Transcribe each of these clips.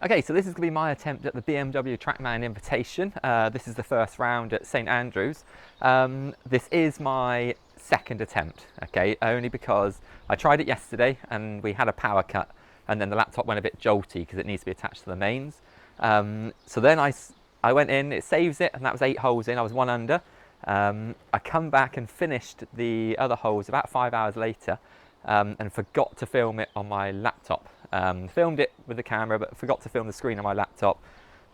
Okay, so this is going to be my attempt at the BMW Trackman Invitation. This is the first round at St Andrews. This is my second attempt, okay, only because I tried it yesterday and we had a power cut and then the laptop went a bit jolty because it needs to be attached to the mains. So then I went in, it saves it, and that was 8 holes in, I was 1 under. I come back and finished the other holes about 5 hours later and forgot to film it on my laptop. Filmed it with the camera, but forgot to film the screen on my laptop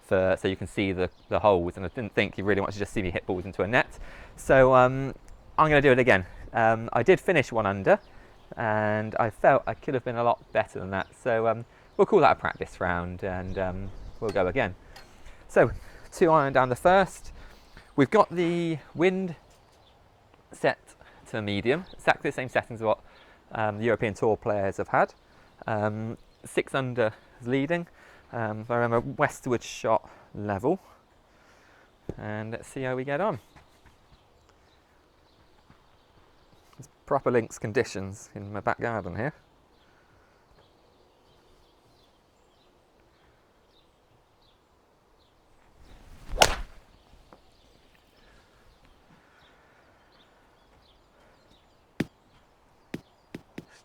so you can see the holes, and I didn't think you really want to just see me hit balls into a net. So I'm going to do it again. I did finish 1 under, and I felt I could have been a lot better than that. So we'll call that a practice round, and we'll go again. So 2 iron down the first. We've got the wind set to medium, exactly the same settings as what the European Tour players have had. 6 under is leading. I remember westward shot level, and let's see how we get on. There's proper links conditions in my back garden here.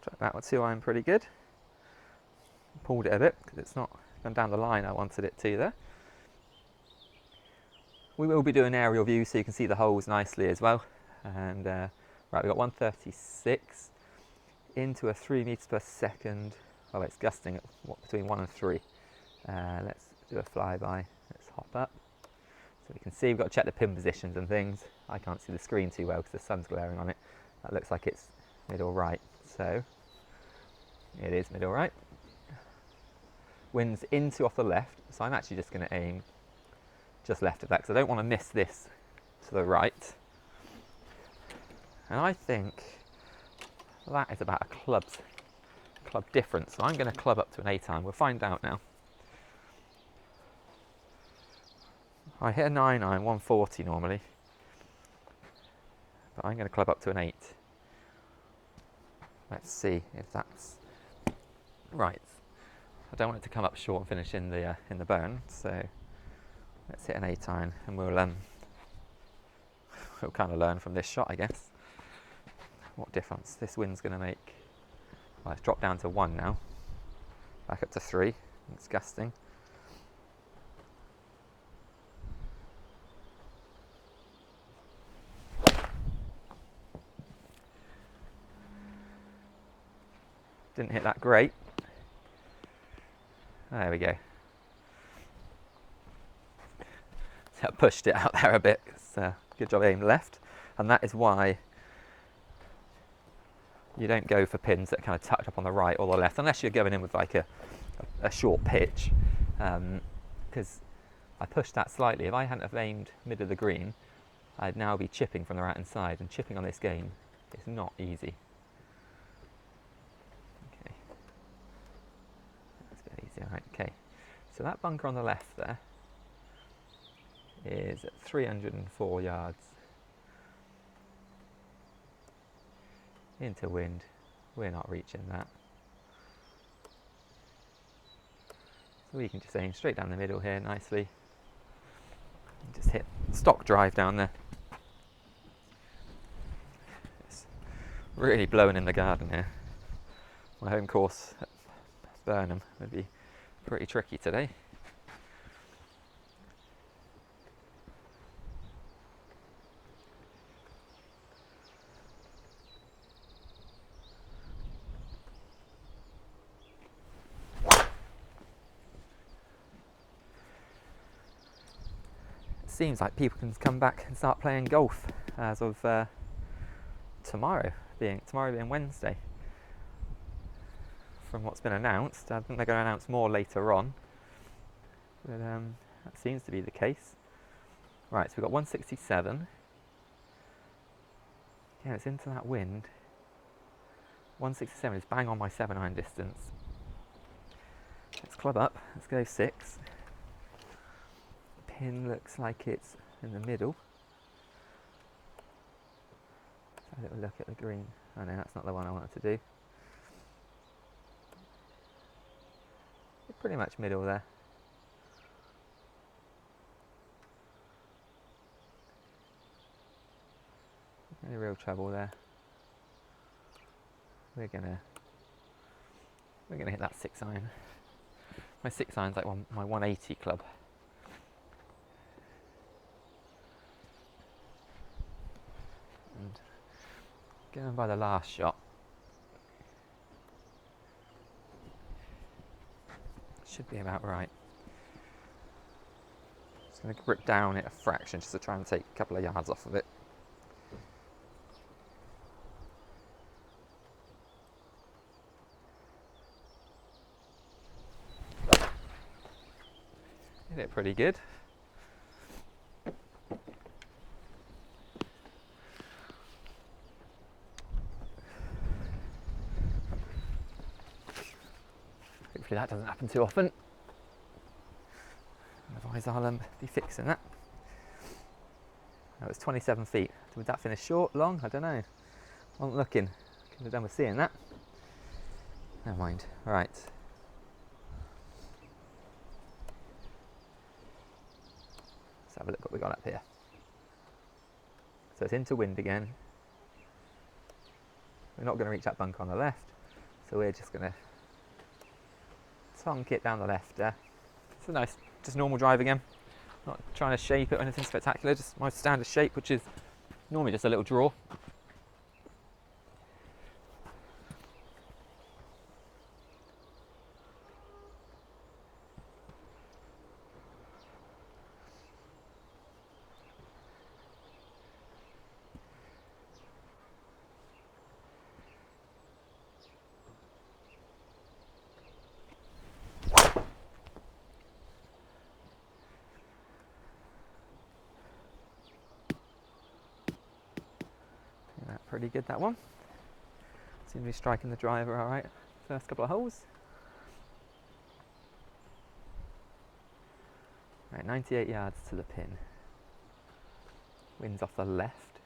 Struck that with 2 iron pretty good. Pulled it a bit because it's not gone down the line I wanted it to there. We will be doing aerial view so you can see the holes nicely as well. And right, we've got 136 into a 3 meters per second. Oh, it's gusting at between 1 and 3. Let's do a flyby. Let's hop up so we can see. We've got to check the pin positions and things. I can't see the screen too well because the sun's glaring on it. That looks like it's middle right, so it is middle right. Wind's into off the left, so I'm actually just going to aim just left of that because I don't want to miss this to the right. And I think that is about a club difference, so I'm going to club up to an 8 iron. We'll find out now. I hit a 9 iron, 140 normally, but I'm going to club up to an 8. Let's see if that's right. I don't want it to come up short and finish in the burn, so let's hit an 8 iron, and we'll kind of learn from this shot, I guess, what difference this wind's going to make. Well, it's dropped down to 1 now, back up to 3. It's gusting. Didn't hit that great. There we go. So I pushed it out there a bit. Good job aiming left. And that is why you don't go for pins that are kind of tucked up on the right or the left, unless you're going in with like a short pitch. Because I pushed that slightly. If I hadn't have aimed mid of the green, I'd now be chipping from the right hand side, and chipping on this game is not easy. Right, okay, so that bunker on the left there is at 304 yards into wind. We're not reaching that, so we can just aim straight down the middle here nicely and just hit stock drive down there. It's really blowing in the garden here. My home course at Burnham would be pretty tricky today. It seems like people can come back and start playing golf as of tomorrow being Wednesday. From what's been announced, I think they're going to announce more later on, but that seems to be the case. Right, so we've got 167. Yeah, it's into that wind. 167 is bang on my 7 iron distance. Let's club up, let's go 6. Pin looks like it's in the middle. A little look at the green. Oh no, that's not the one I wanted to do. You're pretty much middle there. Any real trouble there. We're gonna hit that 6-iron. My 6-iron's like my 180 club. And going by the last shot, should be about right. Just going to grip down it a fraction just to try and take a couple of yards off of it. Hit it pretty good. Hopefully that doesn't happen too often. Otherwise I'll be fixing that. That was 27 feet. Would that finish short, long? I don't know. I wasn't looking. Could have done with seeing that. Never mind. Right. Let's have a look what we got up here. So it's into wind again. We're not going to reach that bunker on the left, so we're just going to tonk it down the left there. It's a nice, just normal drive again. Not trying to shape it or anything spectacular, just my standard shape, which is normally just a little draw. Pretty good, that one. Seems to be striking the driver all right. First couple of holes. Right, 98 yards to the pin. Wind's off the left.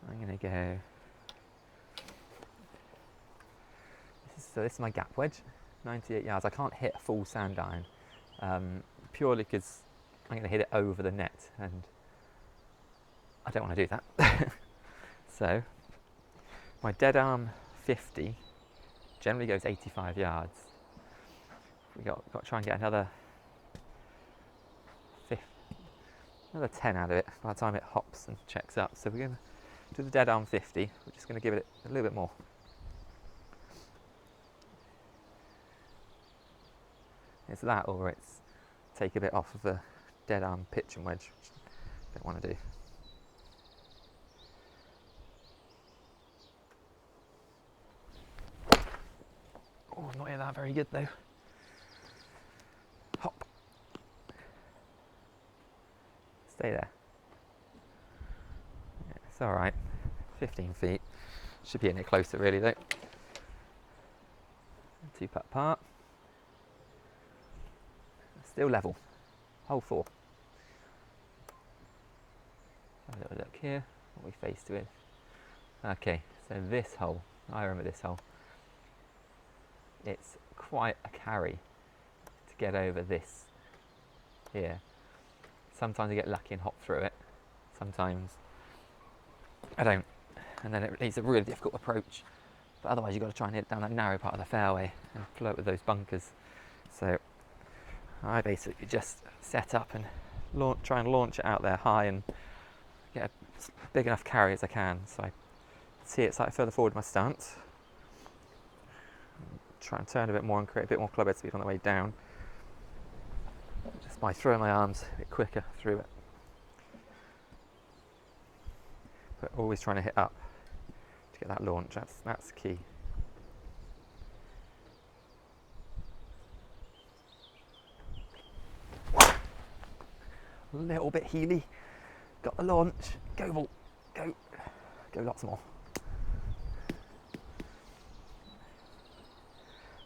I'm going to go. This is my gap wedge. 98 yards. I can't hit a full sand iron purely because I'm going to hit it over the net, and I don't want to do that. So my dead arm 50 generally goes 85 yards. We got to try and get another 10 out of it by the time it hops and checks up. So we're going to do the dead arm 50. We're just going to give it a little bit more. It's that, or it's take a bit off of the dead arm pitch and wedge, which I don't want to do. Oh, I've not hit that very good though. Hop. Stay there. Yeah, it's alright. 15 feet. Should be in it closer really though. 2-putt part. Still level. Hole 4. Have a little look here. What we faced with. Okay, so this hole. I remember this hole. It's quite a carry to get over this here. Sometimes I get lucky and hop through it. Sometimes I don't. And then it needs a really difficult approach. But otherwise you've got to try and hit down that narrow part of the fairway and float with those bunkers. So I basically just set up and try and launch it out there high and get a big enough carry as I can. So I see it slightly further forward in my stance. Try and turn a bit more and create a bit more club head speed on the way down. Just by throwing my arms a bit quicker through it. But always trying to hit up to get that launch. That's key. A little bit heely. Got the launch. Go ball. Go. Go lots more.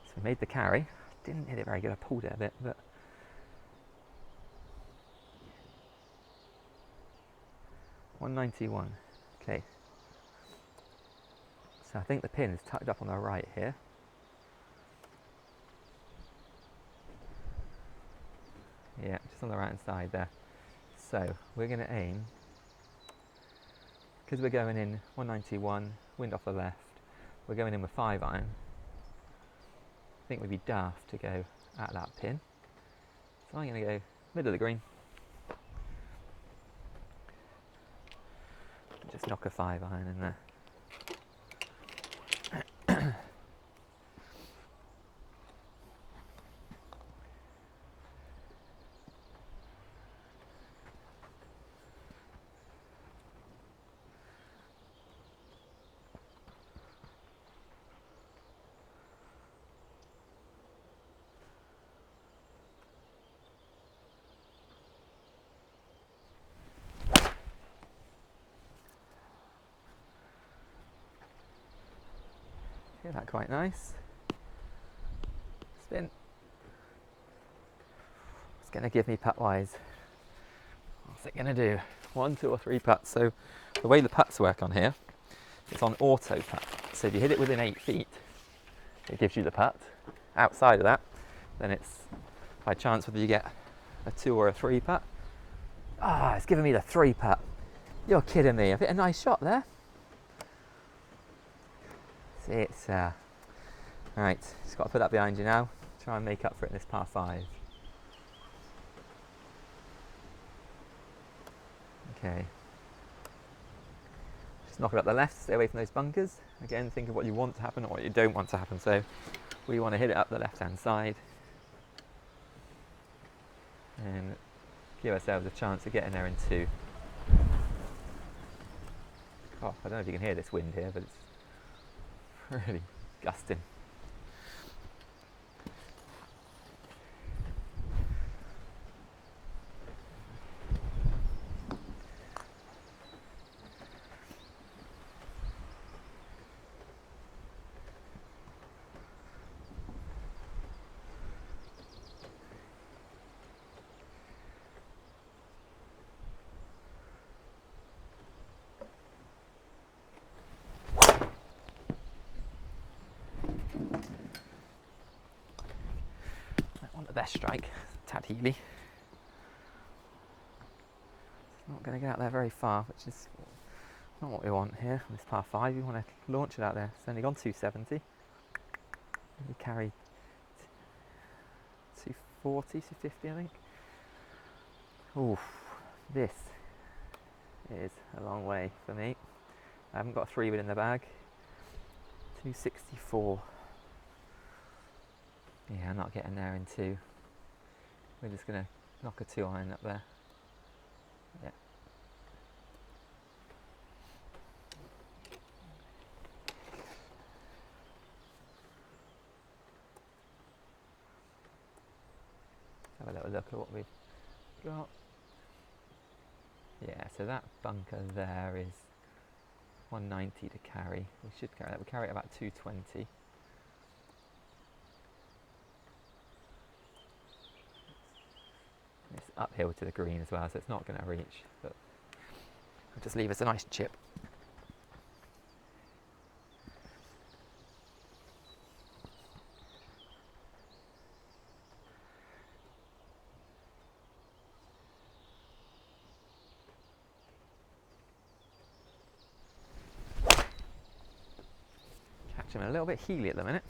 So we made the carry. Didn't hit it very good. I pulled it a bit, but 191. Okay. So I think the pin is tucked up on the right here. Yeah, just on the right hand side there. So we're going to aim, because we're going in 191, wind off the left, we're going in with 5 iron. I think we'd be daft to go at that pin. So I'm going to go middle of the green. Just knock a 5 iron in there. Isn't that quite nice? Spin. It's going to give me putt-wise. What's it going to do? 1, 2 or 3 putts. So the way the putts work on here, it's on auto putt. So if you hit it within 8 feet, it gives you the putt. Outside of that, then it's by chance whether you get a 2 or a 3 putt. Ah, it's giving me the 3 putt. You're kidding me. I've hit a nice shot there. See, it's right, just got to put that behind you now. Try and make up for it in this par 5. Okay. Just knock it up the left, stay away from those bunkers. Again, think of what you want to happen or what you don't want to happen. So we want to hit it up the left-hand side and give ourselves a chance of getting there in 2. Oh, I don't know if you can hear this wind here, but it's really gusting. Best strike, tad heely. It's not going to get out there very far, which is not what we want here. On this par 5, we want to launch it out there. It's only gone 270. We carry 240, 250, I think. Oof, this is a long way for me. I haven't got a 3-wood in the bag. 264. Yeah, I'm not getting there in 2. We're just going to knock a 2 iron up there. Yeah. Have a little look at what we've got. Yeah, so that bunker there is 190 to carry. We should carry that. We carry it about 220. It's uphill to the green as well, so it's not going to reach, but it'll just leave us a nice chip. Catch him a little bit heely at the minute.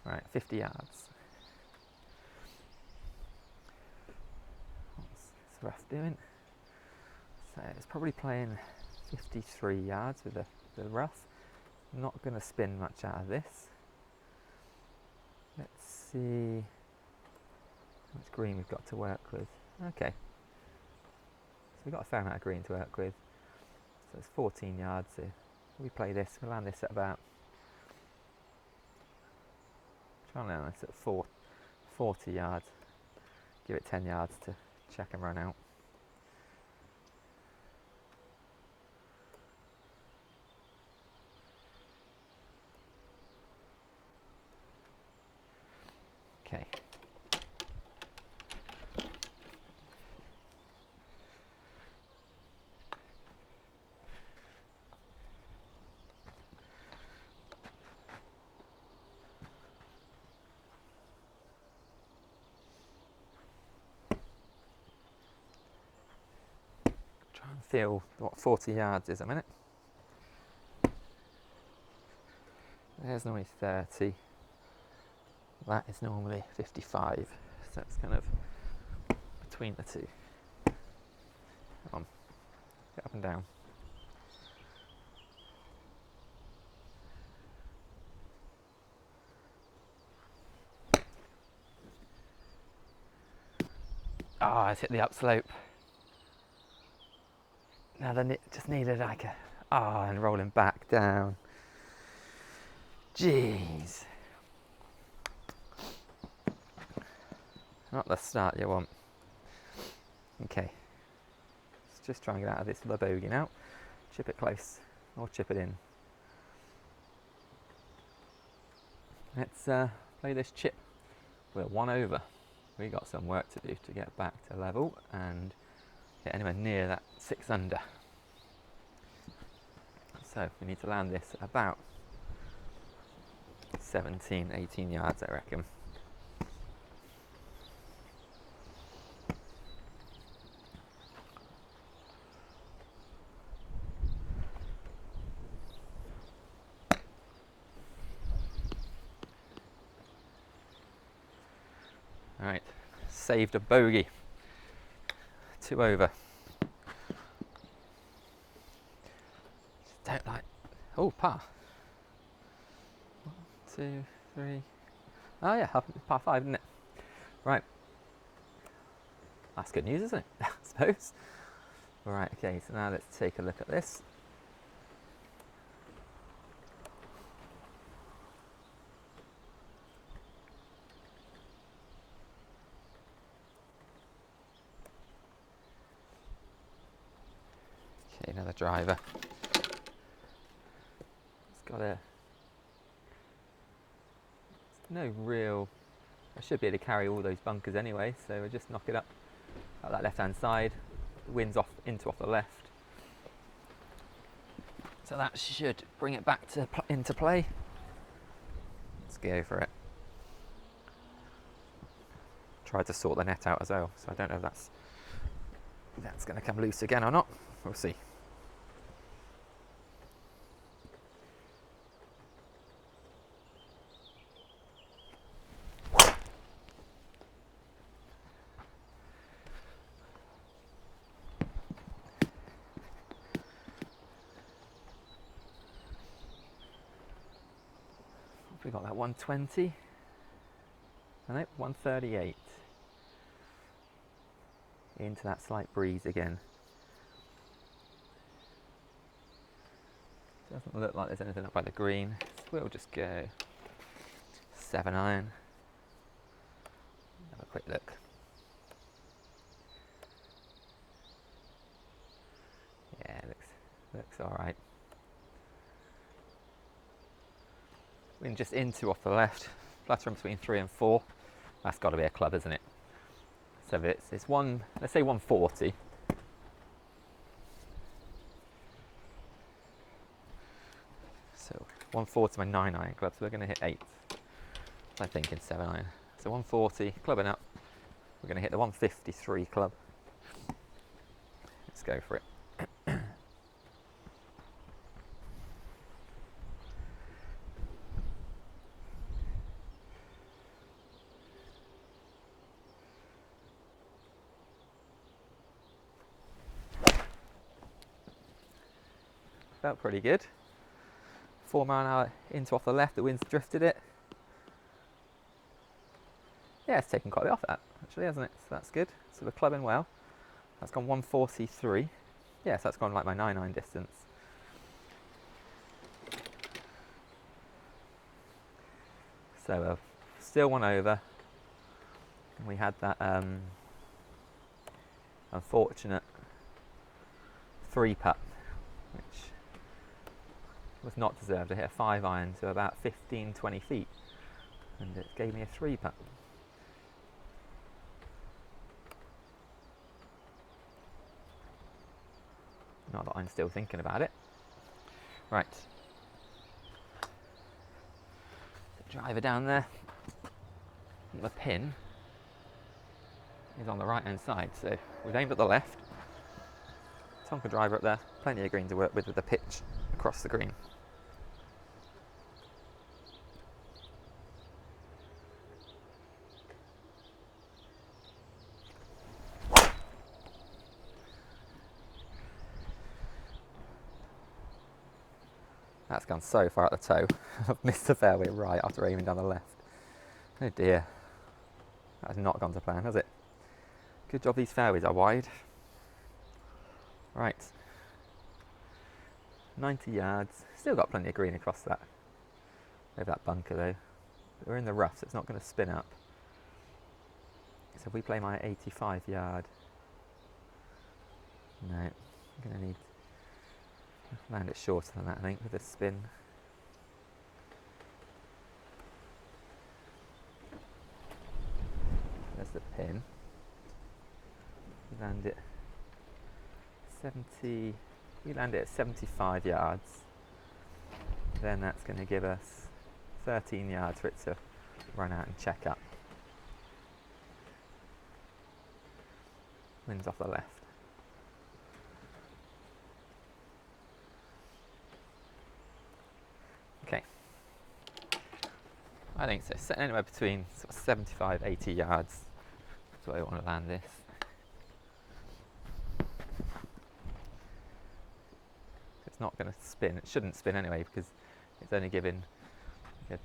Right, 50 yards. What's rough doing? So it's probably playing 53 yards with the rough. Not going to spin much out of this. Let's see how much green we've got to work with. Okay. So we've got a fair amount of green to work with. So it's 14 yards here. We play this, we'll land this at about, try and land this at 40 yards. Give it 10 yards to check and run out. feel what 40 yards is a minute. There's normally 30. That is normally 55. So it's kind of between the two. Come on, get up and down. Ah, it's hit the upslope. Now then it just needed like a, and rolling back down. Jeez. Not the start you want. Okay. Let's just try and get out of this little bogey now. Chip it close, or chip it in. Let's play this chip. We're 1 over. We got some work to do to get back to level and get anywhere near that 6 under. So we need to land this at about 17, 18 yards, I reckon. All right, saved a bogey. 2 over. Don't like. Oh, par. 1, 2, 3. Oh yeah, par 5, isn't it? Right. That's good news, isn't it? I suppose. All right. Okay. So now let's take a look at this. Okay, another driver. It's got a. No real. I should be able to carry all those bunkers anyway, so we'll just knock it up that left-hand side. The wind's off the left, so that should bring it back to into play. Let's go for it. Tried to sort the net out as well, so I don't know if that's going to come loose again or not. We'll see. We got that 120. No, 138. Into that slight breeze again. Doesn't look like there's anything up by the green. So we'll just go 7 iron. Have a quick look. Yeah, looks all right. Wind just into off the left, fluttering between 3 and 4. That's got to be a club, isn't it? So it's one, let's say 140. So 140 my 9 iron club, so we're going to hit 8. I think in 7 iron. So 140, clubbing up. We're going to hit the 153 club. Let's go for it. Felt pretty good. 4 mile an hour into off the left, the wind's drifted it. Yeah, it's taken quite a bit off that, actually, hasn't it? So that's good. So we're clubbing well. That's gone 143. Yeah, so that's gone like my 9 iron distance. So still 1 over. And we had that unfortunate 3 putt, which was not deserved. I hit a 5 iron to about 15-20 feet, and it gave me a 3 putt. Not that I'm still thinking about it. Right. The driver down there. The pin is on the right hand side, so we've aimed at the left. Tonka driver up there, plenty of green to work with the pitch across the green. That's gone so far at the toe. I've missed the fairway right after aiming down the left. Oh dear. That has not gone to plan, has it? Good job these fairways are wide. Right. 90 yards. Still got plenty of green across that. Over that bunker though. But we're in the rough, so it's not going to spin up. So if we play my 85 yard. No. I'm going to need to land it shorter than that, I think, with a spin. There's the pin. Land it 70. We land it at 75 yards. Then that's going to give us 13 yards for it to run out and check up. Wind's off the left. Okay. I think so. Set anywhere between sort of 75, 80 yards. That's where I want to land this. It's not going to spin. It shouldn't spin anyway because it's only giving like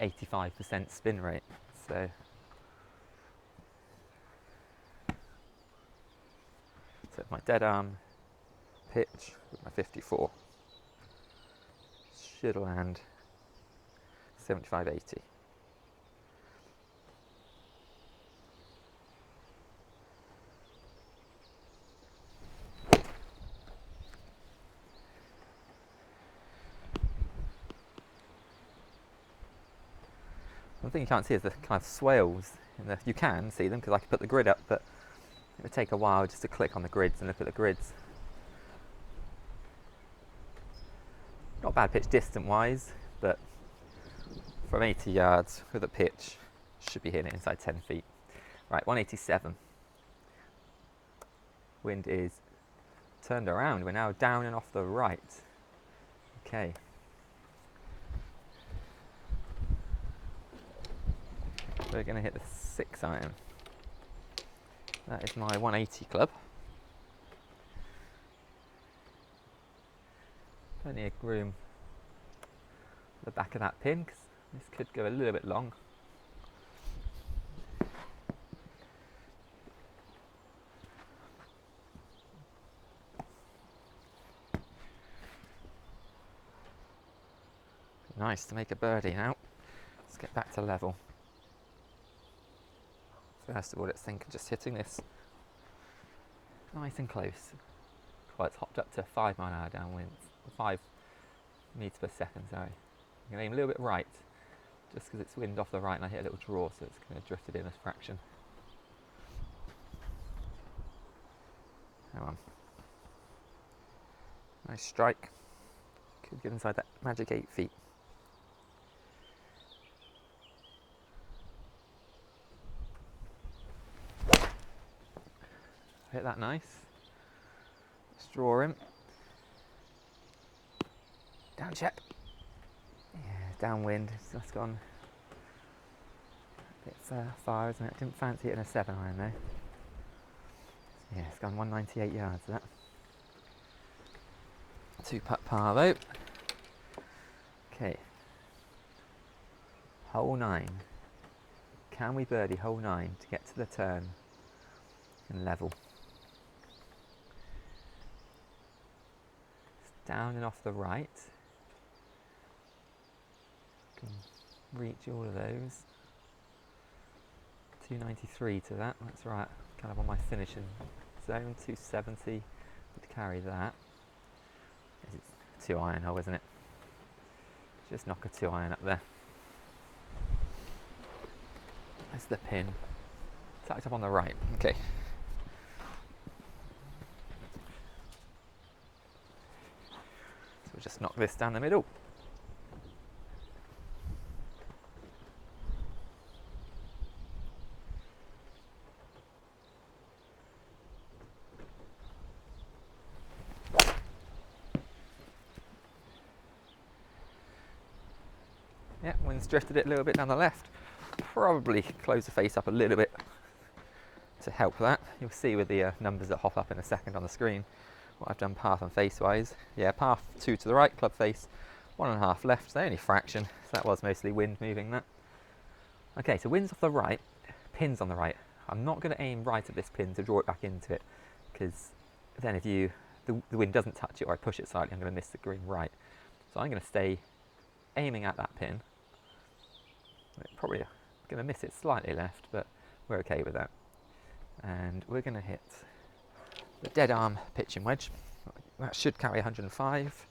a 85% spin rate. So my dead arm pitch with my 54 should land 75, 80. One thing you can't see is the kind of swales. You can see them because I can put the grid up, but it would take a while just to click on the grids and look at the grids. Not bad pitch distant wise, but from 80 yards with a pitch, should be hitting it inside 10 feet. Right, 187. Wind is turned around. We're now down and off the right. Okay. We're going to hit the 6 iron. That is my 180 club. Plenty of room at the back of that pin because this could go a little bit long. Nice to make a birdie now. Let's get back to level. First of all, let's think of just hitting this nice and close. Well, it's hopped up to 5 mile an hour downwind, 5 meters per second, sorry. I'm going to aim a little bit right, just because it's wind off the right and I hit a little draw, so it's going to drift it in a fraction. Come on. Nice strike. Could get inside that magic 8 feet. Hit that nice. Let's draw him. Down check. Yeah, downwind. So that's gone a bit far, isn't it? I didn't fancy it in a 7 iron though. Yeah, it's gone 198 yards. That. 2-putt par though. Okay. Hole 9. Can we birdie hole 9 to get to the turn and level? Down and off the right. Can reach all of those. 293 to that, that's right, kind of on my finishing zone. 270 would carry that. It's 2 iron hole, isn't it? Just knock a 2 iron up there. That's the pin. Tucked up on the right, okay. We'll just knock this down the middle. Yeah, wind's drifted it a little bit down the left. Probably close the face up a little bit to help that. You'll see with the numbers that hop up in a second on the screen what I've done path and face wise. Yeah, path 2 to the right, club face 1.5 left, so only fraction, so that was mostly wind moving that. Okay, so wind's off the right, pin's on the right. I'm not going to aim right at this pin to draw it back into it, because then if the wind doesn't touch it or I push it slightly, I'm going to miss the green right. So I'm going to stay aiming at that pin. Probably going to miss it slightly left, but we're okay with that. And we're going to hit the dead arm pitching wedge. That should carry 105,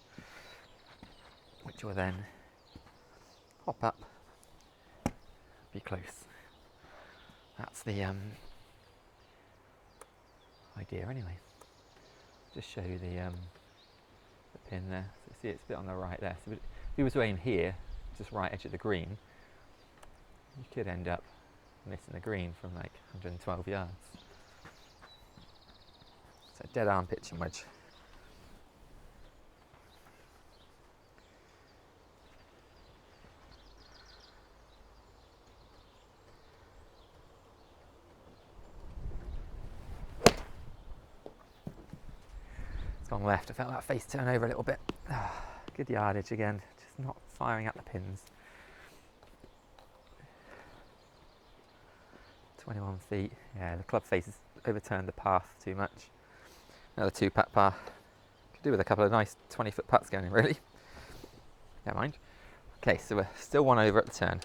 which will then hop up, be close. That's the idea anyway. Just show you the pin there. So see it's a bit on the right there. So if you were to aim here, just right edge of the green, you could end up missing the green from like 112 yards. So dead arm pitching wedge. It's gone left. I felt that face turn over a little bit. Good yardage again, just not firing at the pins. 21 feet. Yeah, the club face has overturned the path too much. Another 2-putt par. Could do with a couple of nice 20-foot putts going in, really. Never mind. Okay, so we're still 1 over at the turn.